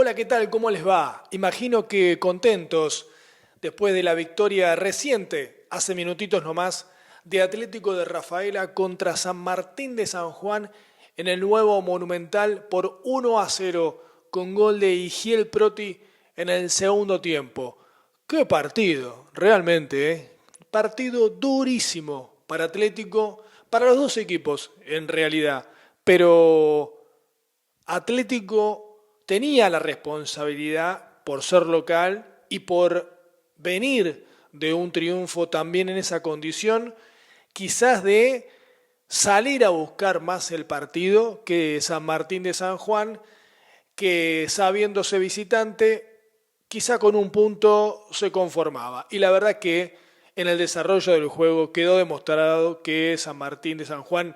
Hola, ¿qué tal? ¿Cómo les va? Imagino que contentos después de la victoria reciente, hace minutitos nomás, de Atlético de Rafaela contra San Martín de San Juan en el nuevo Monumental por 1-0 con gol de Igiel Proti en el segundo tiempo. ¡Qué partido! Realmente, ¿eh? Partido durísimo para Atlético, para los dos equipos en realidad, pero Atlético tenía la responsabilidad por ser local y por venir de un triunfo también en esa condición, quizás de salir a buscar más el partido que San Martín de San Juan, que sabiéndose visitante, quizá con un punto se conformaba. Y la verdad que en el desarrollo del juego quedó demostrado que San Martín de San Juan,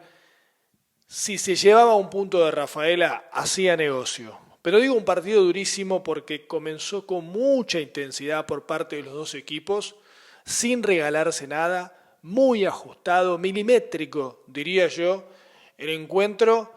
si se llevaba un punto de Rafaela, hacía negocio. Pero digo un partido durísimo porque comenzó con mucha intensidad por parte de los dos equipos, sin regalarse nada, muy ajustado, milimétrico, diría yo, el encuentro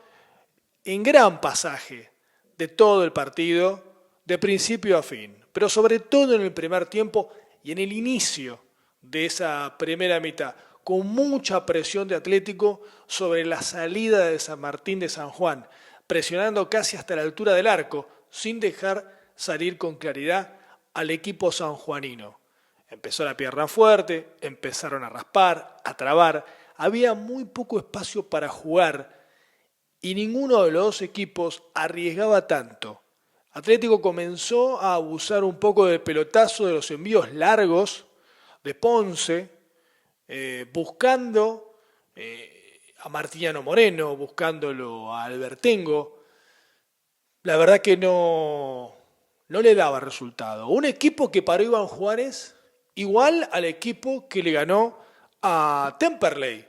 en gran pasaje de todo el partido, de principio a fin, pero sobre todo en el primer tiempo y en el inicio de esa primera mitad, con mucha presión de Atlético sobre la salida de San Martín de San Juan, presionando casi hasta la altura del arco, sin dejar salir con claridad al equipo sanjuanino. Empezó la pierna fuerte, empezaron a raspar, a trabar, había muy poco espacio para jugar y ninguno de los dos equipos arriesgaba tanto. Atlético comenzó a abusar un poco del pelotazo, de los envíos largos de Ponce, buscando a Martiniano Moreno, buscándolo a Albertengo. La verdad que no le daba resultado. Un equipo que paró Iván Juárez igual al equipo que le ganó a Temperley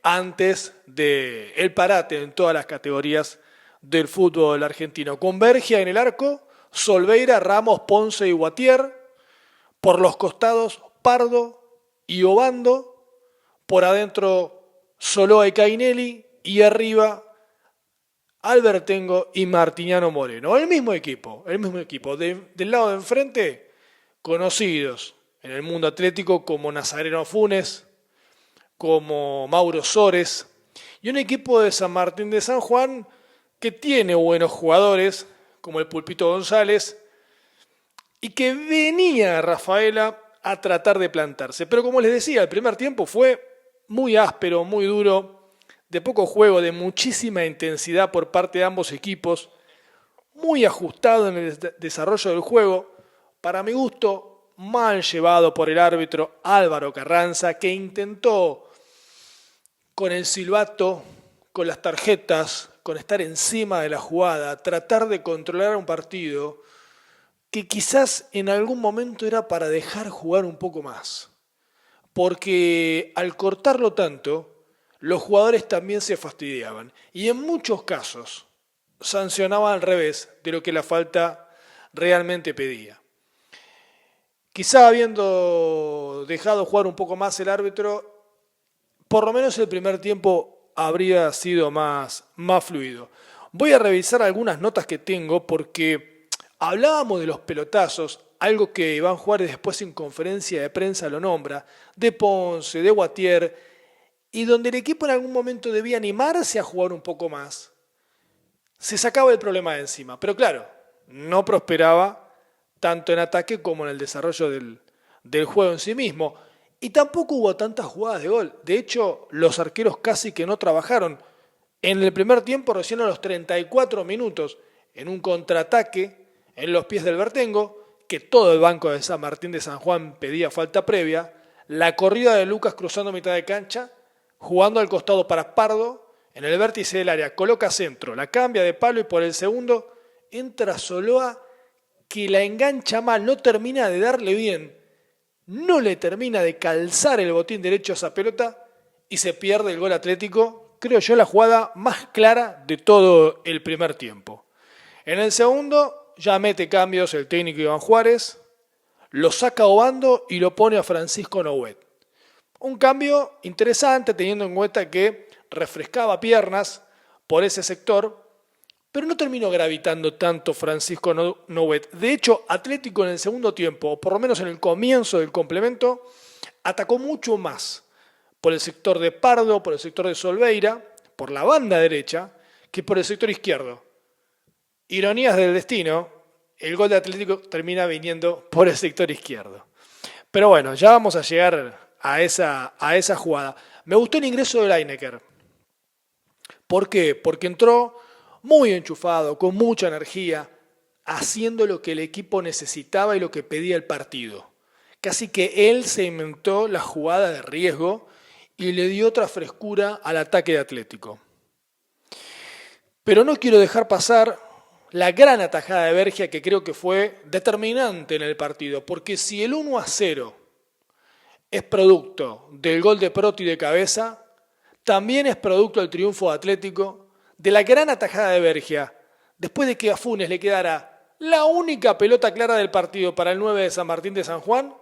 antes del parate en todas las categorías del fútbol argentino. Convergia en el arco, Solveira, Ramos, Ponce y Guatier. Por los costados, Pardo y Obando. Por adentro, Soloa y Cainelli. Y arriba, Albertengo y Martiniano Moreno. El mismo equipo. Del lado de enfrente, conocidos en el mundo atlético como Nazareno Funes, como Mauro Sores, y un equipo de San Martín de San Juan que tiene buenos jugadores, como el Pulpito González, y que venía a Rafaela a tratar de plantarse. Pero como les decía, el primer tiempo fue muy áspero, muy duro, de poco juego, de muchísima intensidad por parte de ambos equipos, muy ajustado en el desarrollo del juego, para mi gusto, mal llevado por el árbitro Álvaro Carranza, que intentó con el silbato, con las tarjetas, con estar encima de la jugada, tratar de controlar un partido que quizás en algún momento era para dejar jugar un poco más. Porque al cortarlo tanto, los jugadores también se fastidiaban. Y en muchos casos sancionaban al revés de lo que la falta realmente pedía. Quizá habiendo dejado jugar un poco más el árbitro, por lo menos el primer tiempo habría sido más fluido. Voy a revisar algunas notas que tengo porque hablábamos de los pelotazos, algo que Iván Juárez después en conferencia de prensa lo nombra, de Ponce, de Guatier, y donde el equipo en algún momento debía animarse a jugar un poco más. Se sacaba el problema de encima, pero claro, no prosperaba tanto en ataque como en el desarrollo del juego en sí mismo. Y tampoco hubo tantas jugadas de gol. De hecho, los arqueros casi que no trabajaron. En el primer tiempo, recién a los 34 minutos, en un contraataque en los pies del Bertengo, que todo el banco de San Martín de San Juan pedía falta previa, la corrida de Lucas cruzando mitad de cancha, jugando al costado para Pardo, en el vértice del área, coloca centro, la cambia de palo y por el segundo entra Soloa, que la engancha mal, no termina de darle bien, no le termina de calzar el botín derecho a esa pelota y se pierde el gol Atlético, creo yo la jugada más clara de todo el primer tiempo. En el segundo ya mete cambios el técnico Iván Juárez, lo saca Obando y lo pone a Francisco Nouet. Un cambio interesante teniendo en cuenta que refrescaba piernas por ese sector, pero no terminó gravitando tanto Francisco Nouet. De hecho, Atlético en el segundo tiempo, o por lo menos en el comienzo del complemento, atacó mucho más por el sector de Pardo, por el sector de Solveira, por la banda derecha, que por el sector izquierdo. Ironías del destino, el gol de Atlético termina viniendo por el sector izquierdo. Pero bueno, ya vamos a llegar a esa jugada. Me gustó el ingreso de Lineker. ¿Por qué? Porque entró muy enchufado, con mucha energía, haciendo lo que el equipo necesitaba y lo que pedía el partido. Casi que él se inventó la jugada de riesgo y le dio otra frescura al ataque de Atlético. Pero no quiero dejar pasar la gran atajada de Bergia, que creo que fue determinante en el partido, porque si el 1-0 es producto del gol de Proti de cabeza, también es producto del triunfo de Atlético, de la gran atajada de Bergia, después de que a Funes le quedara la única pelota clara del partido para el 9 de San Martín de San Juan,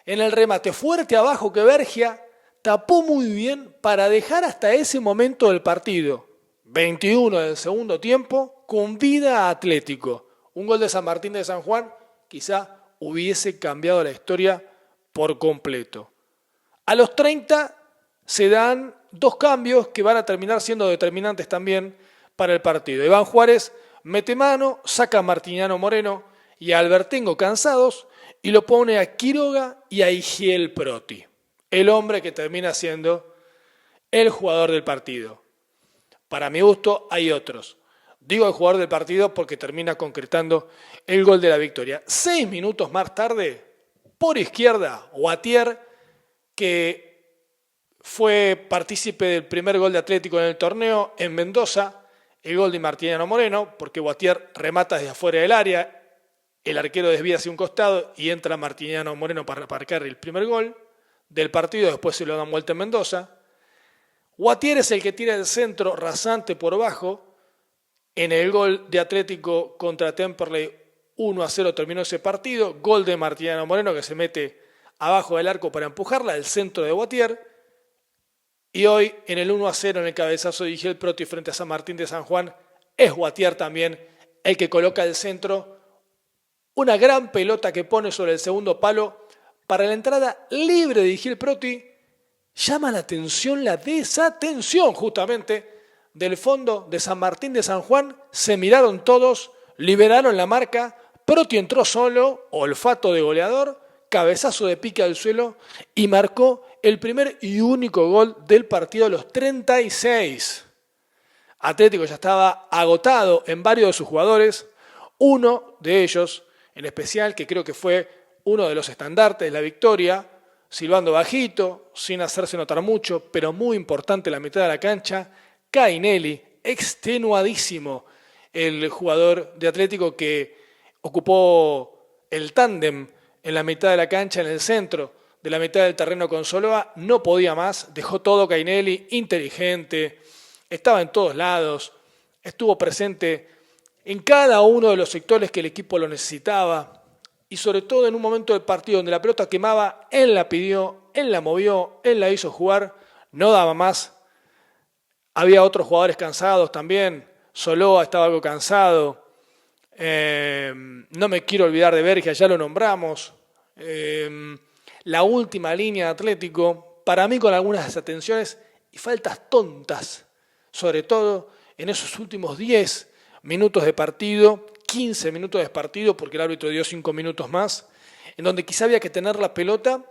en el remate fuerte abajo que Bergia tapó muy bien para dejar hasta ese momento del partido, 21 del segundo tiempo, con vida a Atlético. Un gol de San Martín de San Juan quizá hubiese cambiado la historia por completo. A los 30 se dan dos cambios que van a terminar siendo determinantes también para el partido. Iván Juárez mete mano, saca a Martiniano Moreno y a Albertengo cansados y lo pone a Quiroga y a Igiel Proti, el hombre que termina siendo el jugador del partido. Para mi gusto hay otros. Digo el jugador del partido porque termina concretando el gol de la victoria. 6 minutos más tarde, por izquierda, Guatier, que fue partícipe del primer gol de Atlético en el torneo en Mendoza, el gol de Martiniano Moreno, porque Guatier remata desde afuera del área, el arquero desvía hacia un costado y entra Martiniano Moreno para marcar el primer gol del partido, después se lo dan vuelta en Mendoza. Guatier es el que tira el centro rasante por bajo. En el gol de Atlético contra Temperley, 1-0 terminó ese partido. Gol de Martiniano Moreno que se mete abajo del arco para empujarla, el centro de Guatier. Y hoy en el 1-0 en el cabezazo de Igiel Proti frente a San Martín de San Juan, es Guatier también el que coloca el centro. Una gran pelota que pone sobre el segundo palo para la entrada libre de Igiel Proti. Llama la atención la desatención justamente del fondo de San Martín de San Juan. Se miraron todos, liberaron la marca, Proti entró solo, olfato de goleador, cabezazo de pique al suelo y marcó el primer y único gol del partido a los 36. Atlético ya estaba agotado en varios de sus jugadores, uno de ellos en especial, que creo que fue uno de los estandartes de la victoria, silbando bajito, sin hacerse notar mucho, pero muy importante en la mitad de la cancha, Cainelli, extenuadísimo, el jugador de Atlético que ocupó el tándem en la mitad de la cancha, en el centro de la mitad del terreno con Soloa, no podía más, dejó todo Cainelli, inteligente, estaba en todos lados, estuvo presente en cada uno de los sectores que el equipo lo necesitaba, y sobre todo en un momento del partido donde la pelota quemaba, él la pidió, él la movió, él la hizo jugar, no daba más. Había otros jugadores cansados también, Soloa estaba algo cansado, no me quiero olvidar de Bergia, ya lo nombramos. La última línea de Atlético, para mí con algunas desatenciones y faltas tontas, sobre todo en esos últimos 10 minutos de partido, 15 minutos de partido, porque el árbitro dio 5 minutos más, en donde quizá había que tener la pelota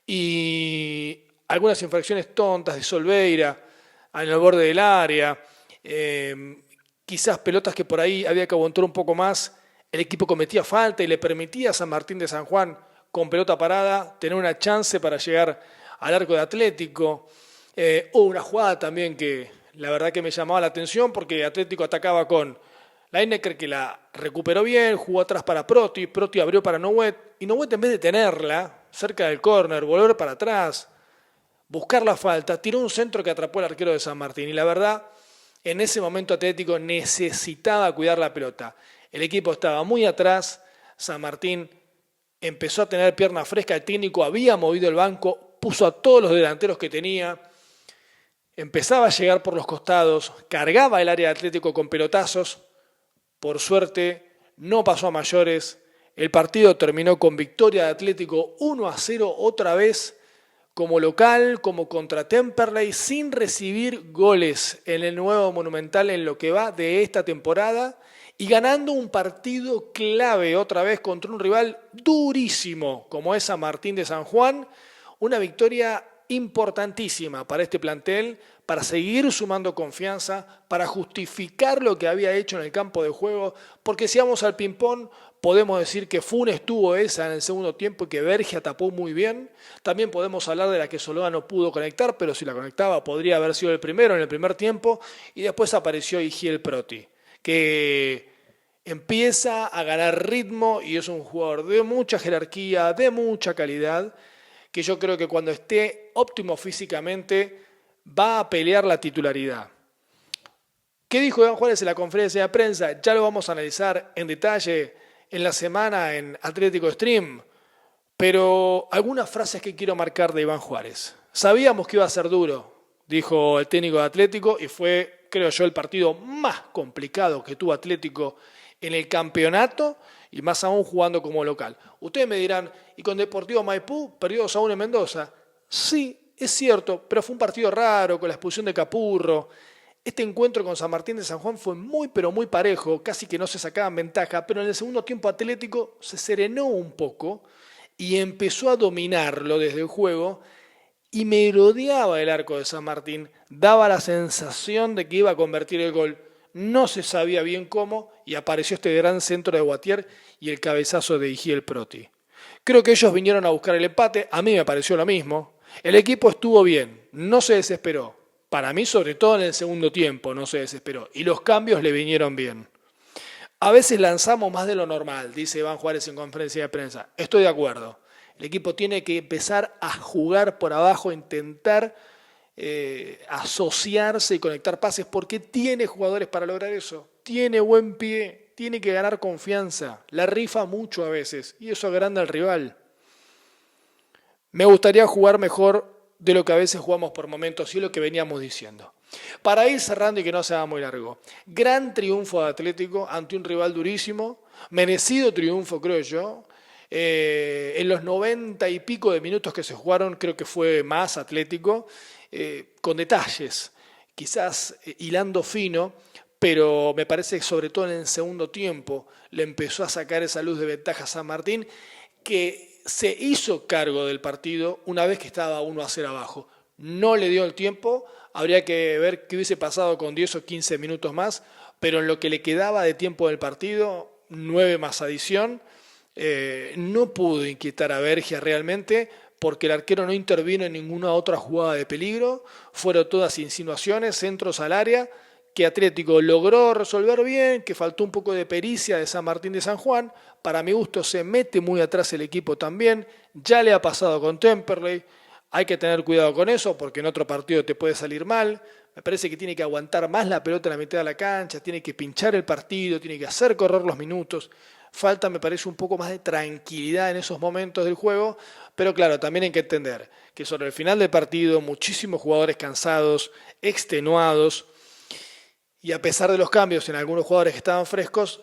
y algunas infracciones tontas de Solveira en el borde del área, quizás pelotas que por ahí había que aguantar un poco más, el equipo cometía falta y le permitía a San Martín de San Juan con pelota parada tener una chance para llegar al arco de Atlético. Hubo una jugada también que la verdad que me llamaba la atención porque Atlético atacaba con Lineker, que la recuperó bien, jugó atrás para Proti, Proti abrió para Nouet, y Nouet en vez de tenerla cerca del córner, volver para atrás, buscar la falta, tiró un centro que atrapó al arquero de San Martín. Y la verdad, en ese momento Atlético necesitaba cuidar la pelota. El equipo estaba muy atrás, San Martín empezó a tener pierna fresca, el técnico había movido el banco, puso a todos los delanteros que tenía, empezaba a llegar por los costados, cargaba el área de Atlético con pelotazos, Por suerte, no pasó a mayores. El partido terminó con victoria de Atlético 1-0 otra vez como local, como contra Temperley, sin recibir goles en el nuevo Monumental en lo que va de esta temporada y ganando un partido clave otra vez contra un rival durísimo como es San Martín de San Juan. Una victoria importantísima para este plantel, para seguir sumando confianza, para justificar lo que había hecho en el campo de juego, porque si vamos al ping-pong, podemos decir que Funes tuvo esa en el segundo tiempo y que Bergia tapó muy bien. También podemos hablar de la que Solóa no pudo conectar, pero si la conectaba podría haber sido el primero en el primer tiempo. Y después apareció Igiel Proti, que empieza a ganar ritmo y es un jugador de mucha jerarquía, de mucha calidad, que yo creo que cuando esté óptimo físicamente va a pelear la titularidad. ¿Qué dijo Iván Juárez en la conferencia de prensa? Ya lo vamos a analizar en detalle en la semana en Atlético Stream, pero algunas frases que quiero marcar de Iván Juárez. Sabíamos que iba a ser duro, dijo el técnico de Atlético, y fue, creo yo, el partido más complicado que tuvo Atlético en el campeonato y más aún jugando como local. Ustedes me dirán, ¿y con Deportivo Maipú perdió 2-1 en Mendoza? Sí, es cierto, pero fue un partido raro con la expulsión de Capurro. Este encuentro con San Martín de San Juan fue muy pero muy parejo, casi que no se sacaban ventaja, pero en el segundo tiempo Atlético se serenó un poco y empezó a dominarlo desde el juego y merodeaba el arco de San Martín, daba la sensación de que iba a convertir el gol. No se sabía bien cómo y apareció este gran centro de Guatier y el cabezazo de Igiel Proti. Creo que ellos vinieron a buscar el empate, a mí me pareció lo mismo. El equipo estuvo bien, no se desesperó. Para mí, sobre todo en el segundo tiempo, no se desesperó. Y los cambios le vinieron bien. A veces lanzamos más de lo normal, dice Iván Juárez en conferencia de prensa. Estoy de acuerdo. El equipo tiene que empezar a jugar por abajo, intentar asociarse y conectar pases, porque tiene jugadores para lograr eso. Tiene buen pie, tiene que ganar confianza. La rifa mucho a veces y eso agranda al rival. Me gustaría jugar mejor de lo que a veces jugamos por momentos y es lo que veníamos diciendo. Para ir cerrando y que no sea muy largo, gran triunfo de Atlético ante un rival durísimo, merecido triunfo creo yo. En los 90 y pico de minutos que se jugaron creo que fue más Atlético, con detalles, quizás hilando fino, pero me parece que sobre todo en el segundo tiempo le empezó a sacar esa luz de ventaja a San Martín, que se hizo cargo del partido una vez que estaba 1-0 abajo. No le dio el tiempo, habría que ver qué hubiese pasado con 10 o 15 minutos más, pero en lo que le quedaba de tiempo del partido, 9 más adición, no pudo inquietar a Bergia realmente porque el arquero no intervino en ninguna otra jugada de peligro, fueron todas insinuaciones, centros al área, que Atlético logró resolver bien, que faltó un poco de pericia de San Martín de San Juan. Para mi gusto se mete muy atrás el equipo también, ya le ha pasado con Temperley, hay que tener cuidado con eso porque en otro partido te puede salir mal. Me parece que tiene que aguantar más la pelota en la mitad de la cancha, tiene que pinchar el partido, tiene que hacer correr los minutos. Falta, me parece, un poco más de tranquilidad en esos momentos del juego, pero claro, también hay que entender que sobre el final del partido muchísimos jugadores cansados, extenuados, y a pesar de los cambios en algunos jugadores que estaban frescos,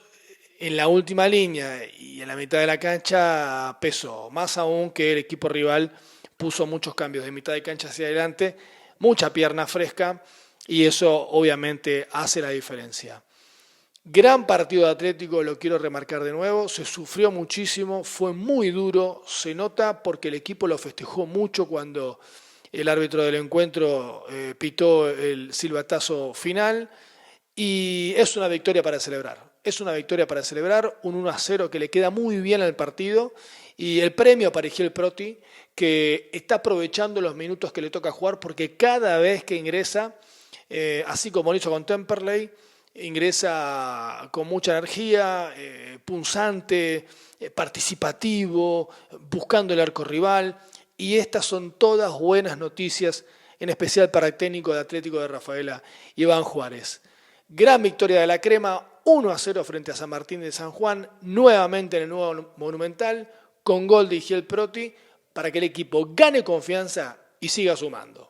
en la última línea y en la mitad de la cancha pesó. Más aún que el equipo rival puso muchos cambios de mitad de cancha hacia adelante, mucha pierna fresca y eso obviamente hace la diferencia. Gran partido de Atlético, lo quiero remarcar de nuevo, se sufrió muchísimo, fue muy duro, se nota porque el equipo lo festejó mucho cuando el árbitro del encuentro pitó el silbatazo final. Y es una victoria para celebrar. Es una victoria para celebrar, un 1-0 que le queda muy bien al partido. Y el premio para Igiel Proti, que está aprovechando los minutos que le toca jugar, porque cada vez que ingresa, así como lo hizo con Temperley, ingresa con mucha energía, punzante, participativo, buscando el arco rival. Y estas son todas buenas noticias, en especial para el técnico de Atlético de Rafaela, Iván Juárez. Gran victoria de la Crema, 1-0 frente a San Martín de San Juan, nuevamente en el nuevo Monumental, con gol de Igiel Proti, para que el equipo gane confianza y siga sumando.